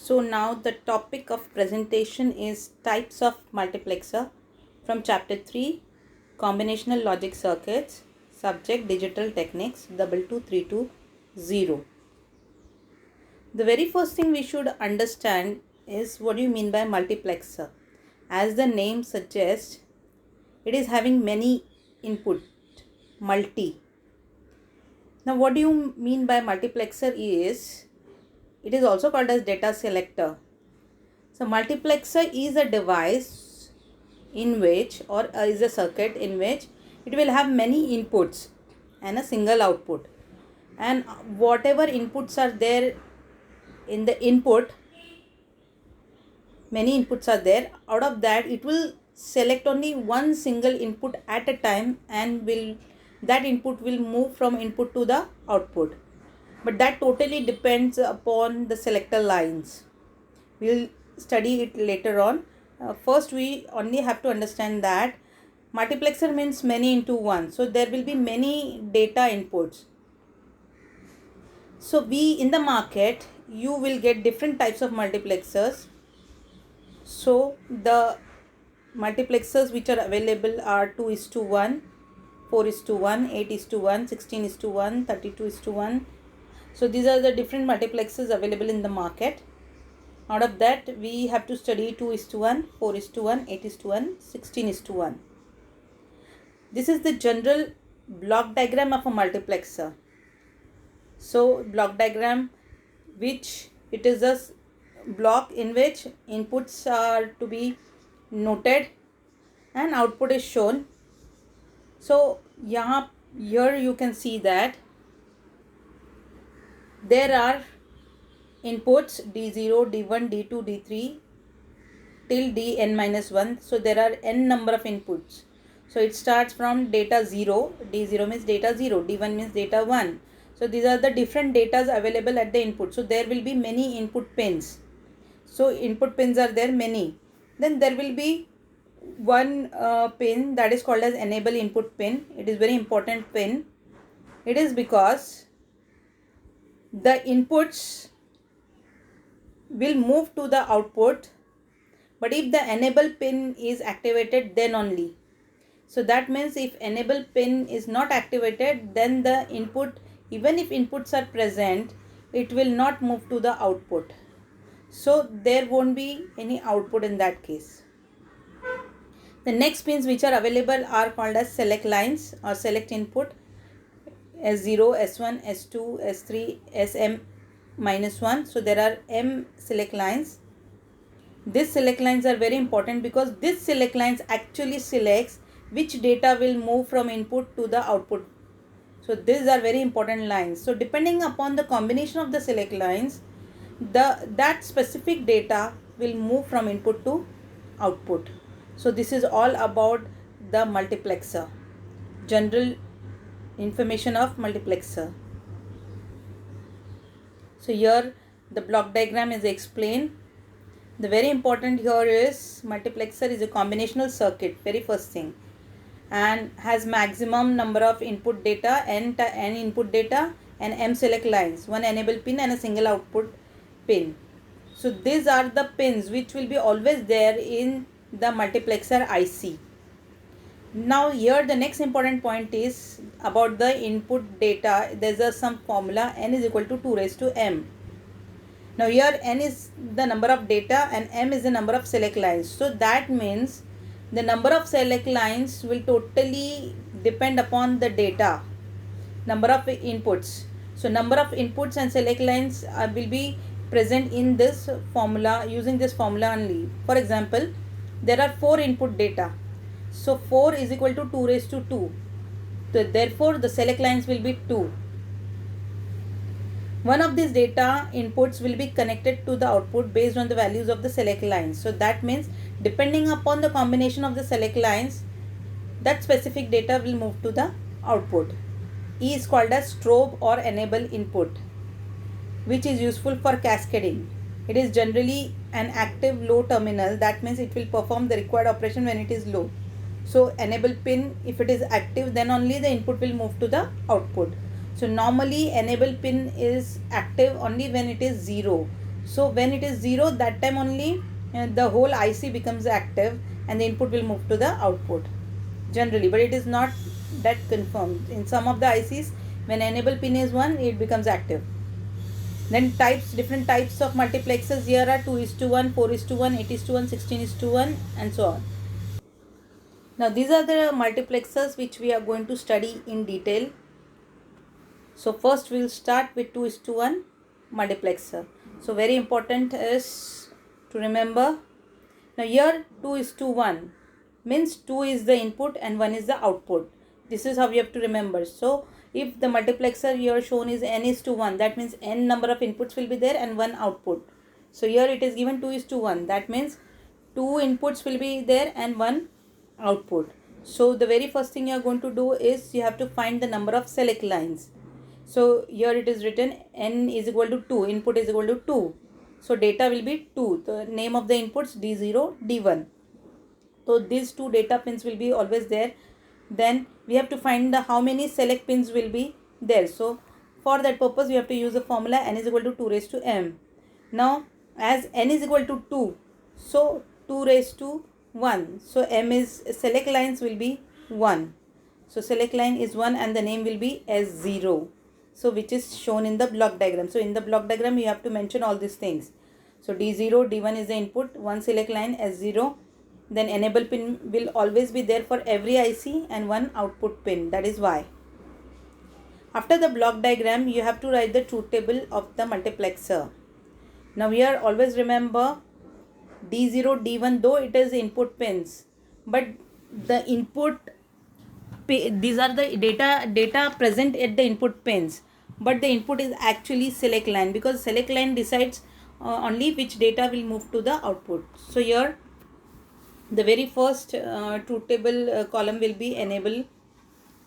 So now the topic of presentation is types of multiplexer from chapter 3, combinational logic circuits, subject digital techniques 22320. The very first thing we should understand is what do you mean by multiplexer. As the name suggests, it is having many input, multi. Now what do you mean by multiplexer is, it is also called as data selector. So multiplexer is a device in which, or is a circuit in which it will have many inputs and a single output, and whatever inputs are there in the input, many inputs are there, out of that it will select only one single input at a time, and that input will move from input to the output. But that totally depends upon the selector lines. We'll study it later on. First we only have to understand that multiplexer means many into one. So there will be many data inputs. So in the market you will get different types of multiplexers. So the multiplexers which are available are 2:1, 4:1, 8:1, 16:1, 32:1. So these are the different multiplexers available in the market. Out of that we have to study 2:1, 4:1, 8:1, 16:1. This is the general block diagram of a multiplexer. So block diagram, which it is a block in which inputs are to be noted and output is shown. So here you can see that there are inputs D0, D1, D2, D3 till Dn-1. So there are n number of inputs. So it starts from data 0. D0 means data 0, D1 means data 1. So these are the different datas available at the input. So there will be many input pins. So input pins are there many. Then there will be one pin that is called as enable input pin. It is very important pin. It is because the inputs will move to the output, but if the enable pin is activated, then only. So that means if enable pin is not activated, then the input, even if inputs are present, it will not move to the output. So there won't be any output in that case. The next pins which are available are called as select lines or select input. S0, S1, S2, S3, SM-1. So there are M select lines. These select lines are very important because this select lines actually selects which data will move from input to the output. So these are very important lines. So depending upon the combination of the select lines, that specific data will move from input to output. So this is all about the multiplexer, general information of multiplexer. So here the block diagram is explained. The very important here is multiplexer is a combinational circuit, very first thing, and has maximum number of input data, n input data, and m select lines, one enable pin and a single output pin. So these are the pins which will be always there in the multiplexer IC. Now here the next important point is about the input data. There's some formula, n is equal to 2 raised to m. Now here n is the number of data and m is the number of select lines. So that means the number of select lines will totally depend upon the data, number of inputs. So number of inputs and select lines will be present in this formula, using this formula only. For example, there are 4 input data. So 4 is equal to 2 raised to 2. So therefore the select lines will be 2. One of these data inputs will be connected to the output based on the values of the select lines. So that means depending upon the combination of the select lines, that specific data will move to the output. E is called as strobe or enable input, which is useful for cascading. It is generally an active low terminal. That means it will perform the required operation when it is low. So enable pin, if it is active, then only the input will move to the output. So normally enable pin is active only when it is 0. So when it is 0, that time only the whole IC becomes active and the input will move to the output generally, but it is not that confirmed. In some of the ICs, when enable pin is 1, it becomes active. Then different types of multiplexers here are 2:1, 4:1, 8:1, 16:1, and so on. Now these are the multiplexers which we are going to study in detail. So first we will start with 2:1 multiplexer. So very important is to remember. Now here 2:1 means 2 is the input and 1 is the output. This is how you have to remember. So if the multiplexer here shown is n:1, that means n number of inputs will be there and 1 output. So here it is given 2:1. That means 2 inputs will be there and 1 output. So the very first thing you are going to do is you have to find the number of select lines. So here it is written n is equal to 2, input is equal to 2. So data will be 2. The name of the inputs D0, D1. So these two data pins will be always there. Then we have to find the how many select pins will be there. So for that purpose we have to use the formula n is equal to 2 raised to m. Now as n is equal to 2, so 2 raised to 1. So m is select lines will be 1. So select line is 1 and the name will be S0. So which is shown in the block diagram. So in the block diagram you have to mention all these things. So D0, D1 is the input, 1 select line, S0. Then enable pin will always be there for every IC and 1 output pin, that is Y. After the block diagram you have to write the truth table of the multiplexer. Now here always remember D0, D1 though it is input pins, but the input these are the data present at the input pins, but the input is actually select line, because select line decides only which data will move to the output. So here the very first truth table column will be enable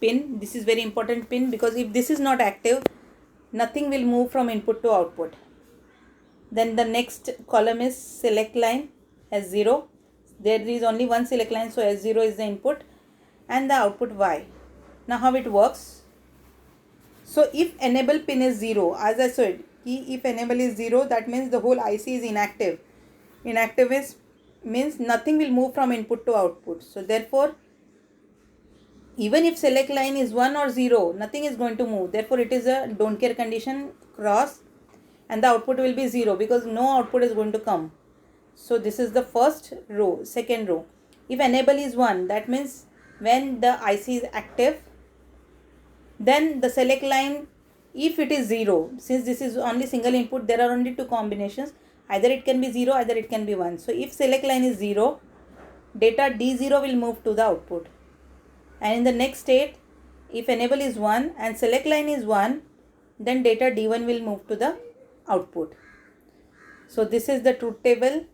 pin. This is very important pin, because if this is not active, nothing will move from input to output. Then the next column is select line, S0. There is only one select line, so S0 is the input and the output Y. Now how it works? So if enable pin is 0, as I said, if enable is 0, that means the whole IC is inactive. Inactive means nothing will move from input to output. So therefore, even if select line is 1 or 0, nothing is going to move. Therefore it is a don't care condition cross, and the output will be 0 because no output is going to come. So this is the first row. Second row, if enable is 1, that means when the IC is active, then the select line, if it is 0, since this is only single input, there are only two combinations, either it can be 0, either it can be 1. So if select line is 0, data D0 will move to the output, and in the next state, if enable is 1 and select line is 1, then data D1 will move to the output. So this is the truth table.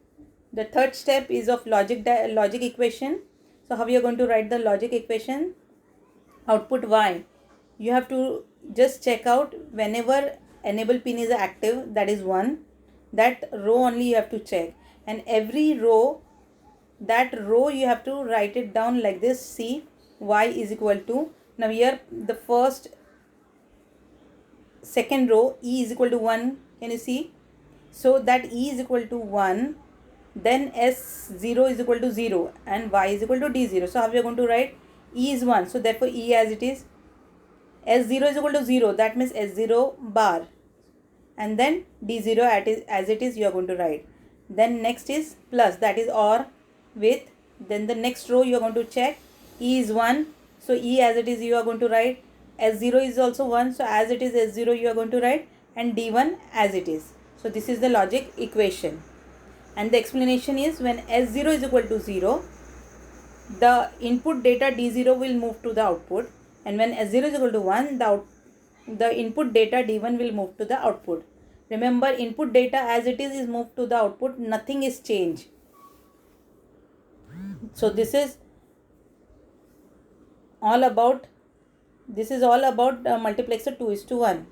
The third step is of logic equation. So how we are going to write the logic equation? Output Y, you have to just check out whenever enable pin is active, that is 1, that row only you have to check, and every row, that row you have to write it down like this. See, Y is equal to, now here the first second row, E is equal to 1, can you see? So that E is equal to 1, then S0 is equal to 0 and Y is equal to D0. So how we are going to write? E is 1, so therefore E as it is. S0 is equal to 0, that means S0 bar, and then D0 as it is you are going to write. Then next is plus, that is OR with, then the next row you are going to check, E is 1, so E as it is you are going to write. S0 is also 1, so as it is S0 you are going to write, and D1 as it is. So this is the logic equation, and the explanation is when S0 is equal to 0, the input data D0 will move to the output, and when S0 is equal to 1, the input data D1 will move to the output. Remember, input data as it is moved to the output, nothing is changed. So this is all about multiplexer 2:1.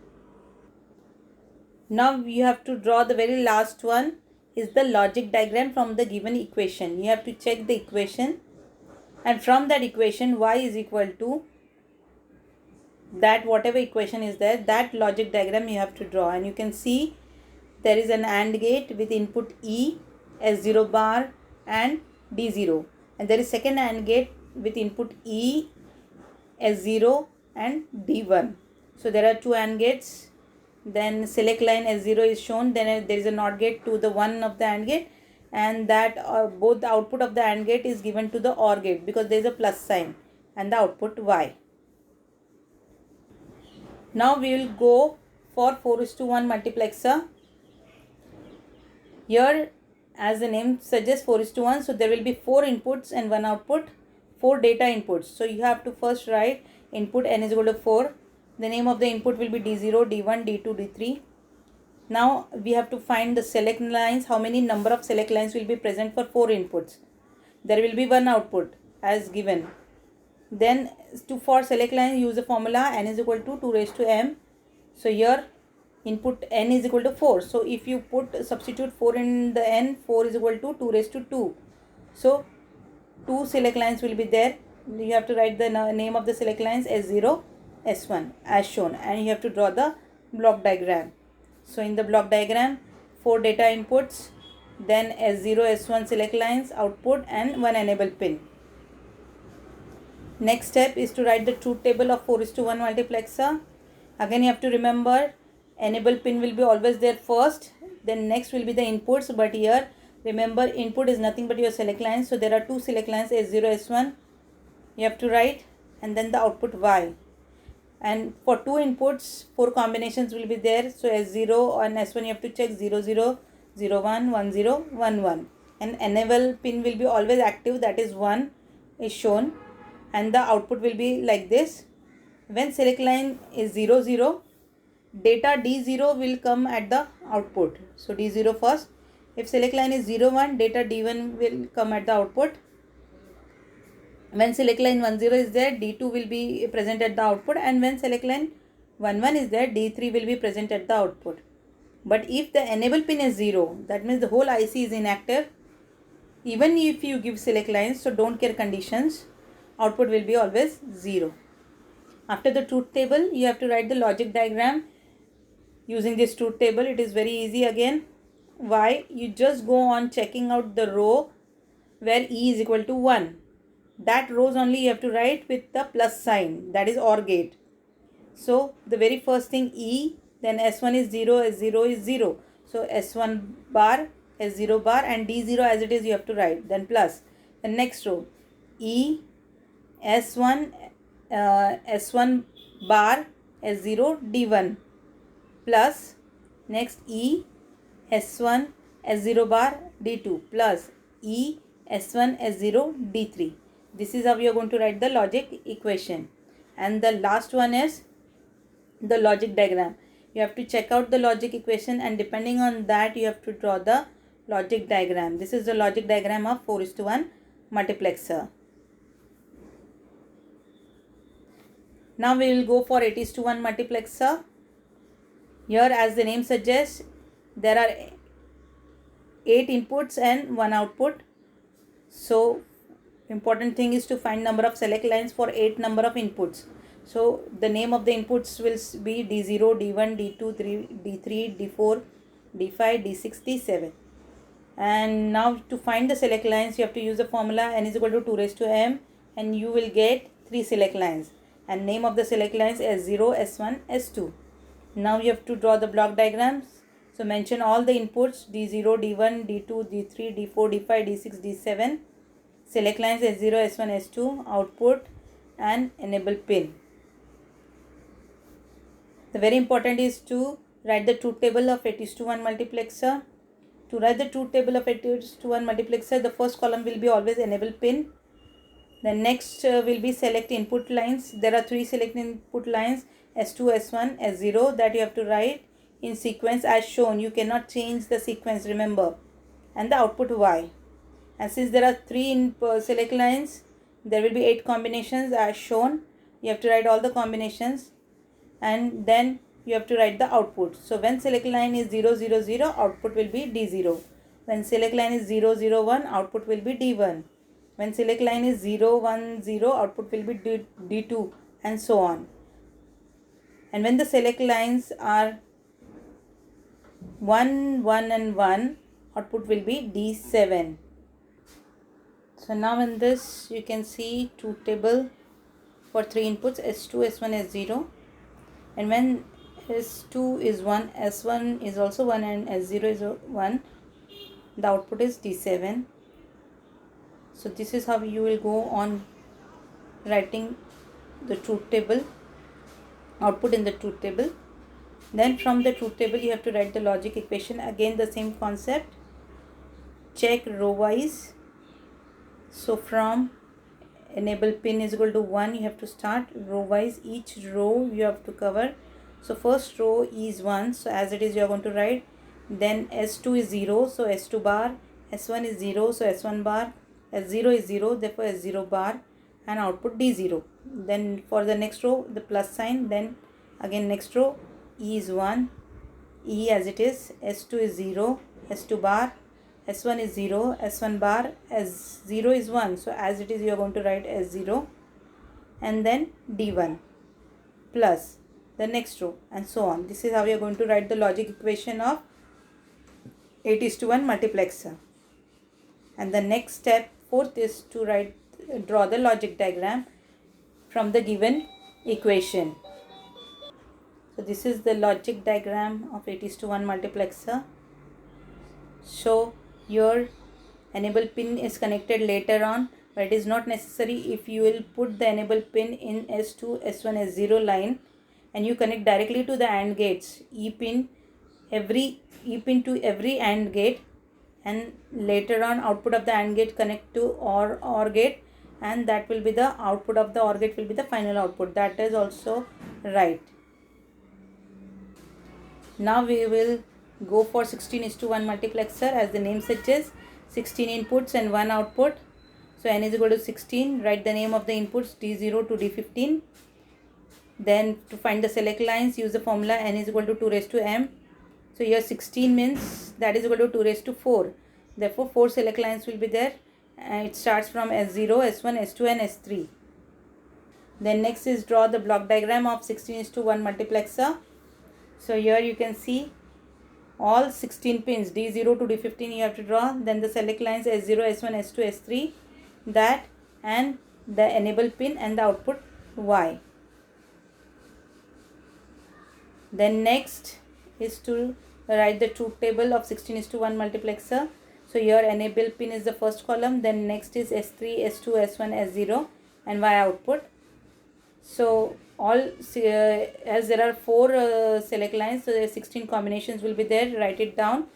Now you have to draw the very last one, is the logic diagram from the given equation. You have to check the equation, and from that equation Y is equal to that, whatever equation is there, that logic diagram you have to draw, and you can see there is an AND gate with input E, S0 bar and D0, and there is second AND gate with input E, S0 and D1. So there are two AND gates. Then select line S0 is shown, then there is a NOT gate to the one of the AND gate, and that both the output of the AND gate is given to the OR gate because there is a plus sign, and the output Y. Now we will go for 4:1 multiplexer. Here, as the name suggests, 4:1, so there will be 4 inputs and 1 output, 4 data inputs. So you have to first write input n is equal to 4. The name of the input will be D0, D1, D2, D3. Now we have to find the select lines, how many number of select lines will be present for 4 inputs. There will be 1 output as given. Then for select line, use the formula n is equal to 2 raised to m. So here input n is equal to 4. So if you substitute 4 in the n, 4 is equal to 2 raised to 2. So 2 select lines will be there. You have to write the name of the select lines S0, S1 as shown, and you have to draw the block diagram. So in the block diagram, 4 data inputs, then S0, S1 select lines, output and 1 enable pin. Next step is to write the truth table of 4:1 multiplexer. Again you have to remember enable pin will be always there first, then next will be the inputs, but here remember input is nothing but your select lines. So there are 2 select lines S0, S1 you have to write, and then the output Y. And for 2 inputs, 4 combinations will be there. So S0 and S1 you have to check 0, 0, 0, 1, 1, 0, 1, 1. And enable pin will be always active, that is 1 is shown. And the output will be like this. When select line is 0, 0, data D0 will come at the output. So D0 first. If select line is 0, 1, data D1 will come at the output. When select line 1, 0 is there, D2 will be present at the output, and when select line 1, 1 is there, D3 will be present at the output. But if the enable pin is 0, that means the whole IC is inactive. Even if you give select lines, so don't care conditions, output will be always 0. After the truth table, you have to write the logic diagram. Using this truth table, it is very easy again. Why? You just go on checking out the row where E is equal to 1. That rows only you have to write with the plus sign, that is OR gate. So the very first thing E, then S1 is 0, S0 is 0. So S1 bar, S0 bar, and D0 as it is you have to write, then plus. The next row E, S1, S1 bar, S0, D1 plus. Next E, S1, S0 bar, D2 plus E, S1, S0, D3. This is how you are going to write the logic equation. And the last one is the logic diagram. You have to check out the logic equation, and depending on that you have to draw the logic diagram. This is the logic diagram of 4:1 multiplexer. Now we will go for 8:1 multiplexer. Here, as the name suggests, there are 8 inputs and 1 output. So important thing is to find number of select lines for 8 number of inputs. So the name of the inputs will be D0, D1, D2, D3, D4, D5, D6, D7. And now to find the select lines, you have to use the formula n is equal to 2 raised to m, and you will get 3 select lines. And name of the select lines S0, S1, S2. Now you have to draw the block diagrams. So mention all the inputs D0, D1, D2, D3, D4, D5, D6, D7. Select lines S0, S1, S2, output and enable pin. The very important is to write the truth table of 8:1 multiplexer. To write the truth table of 8:1 multiplexer, the first column will be always enable pin. The next will be select input lines. There are 3 select input lines S2, S1, S0 that you have to write in sequence as shown. You cannot change the sequence, remember. And the output Y. And since there are 3 select lines, there will be 8 combinations as shown. You have to write all the combinations, and then you have to write the output. So when select line is 0, 0, 0, output will be D0. When select line is 0, 0, 1, output will be D1. When select line is 0, 1, 0, output will be D2, and so on. And when the select lines are 1, 1 and 1, output will be D7. So now in this you can see truth table for 3 inputs S2, S1, S0, and when S2 is 1, S1 is also 1 and S0 is 1, the output is D7. So this is how you will go on writing the truth table, output in the truth table. Then from the truth table you have to write the logic equation. Again the same concept, check row wise. So from enable pin is equal to 1, you have to start row wise, each row you have to cover. So first row is 1, so as it is you are going to write. Then S2 is 0, so S2 bar. S1 is 0, so S1 bar. S0 is 0, therefore S0 bar, and output D0. Then for the next row the plus sign, then again next row E is 1, E as it is, S2 is 0, S2 bar, S1 is 0, S1 bar, S0 is 1, so as it is you are going to write S0, and then D1 plus the next row, and so on. This is how we are going to write the logic equation of 8:1 multiplexer. And the next step, fourth, is to draw the logic diagram from the given equation. So this is the logic diagram of 8:1 multiplexer. So your enable pin is connected later on, but it is not necessary. If you will put the enable pin in S2, S1, S0 line, and you connect directly to the AND gates, E pin to every AND gate, and later on output of the AND gate connect to OR gate, and that will be the output of the OR gate will be the final output. That is also right. Now we will go for 16:1 multiplexer. As the name suggests, 16 inputs and 1 output. So n is equal to 16. Write the name of the inputs D0 to D15. Then to find the select lines, use the formula n is equal to 2 raised to m. So here 16 means that is equal to 2 raised to 4. Therefore 4 select lines will be there. And it starts from S0, S1, S2 and S3. Then next is draw the block diagram of 16:1 multiplexer. So here you can see all 16 pins D0 to D15 you have to draw. Then the select lines S0, S1, S2, S3, that, and the enable pin and the output Y. Then next is to write the truth table of 16:1 multiplexer. So here enable pin is the first column, then next is S3, S2, S1, S0 and Y output. So all as there are 4 select lines, so there are 16 combinations will be there. Write it down,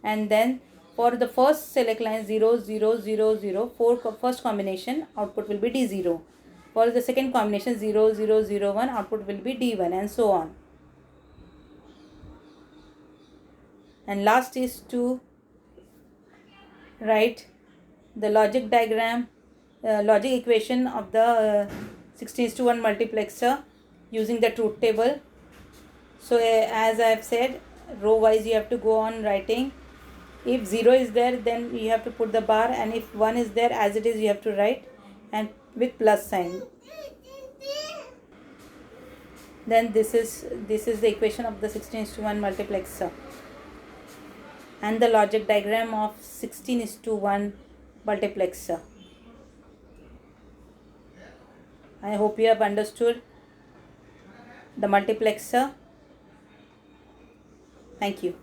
and then for the first select line 0 0 0 0, first combination output will be D0. For the second combination 0 0 0 1, output will be D1, and so on. And last is to write the logic diagram, logic equation of the 16:1 multiplexer using the truth table. So as I have said, row wise you have to go on writing. If 0 is there, then you have to put the bar, and if 1 is there, as it is you have to write, and with plus sign. Then this is the equation of the 16:1 multiplexer and the logic diagram of 16:1 multiplexer. I hope you have understood the multiplexer. Thank you.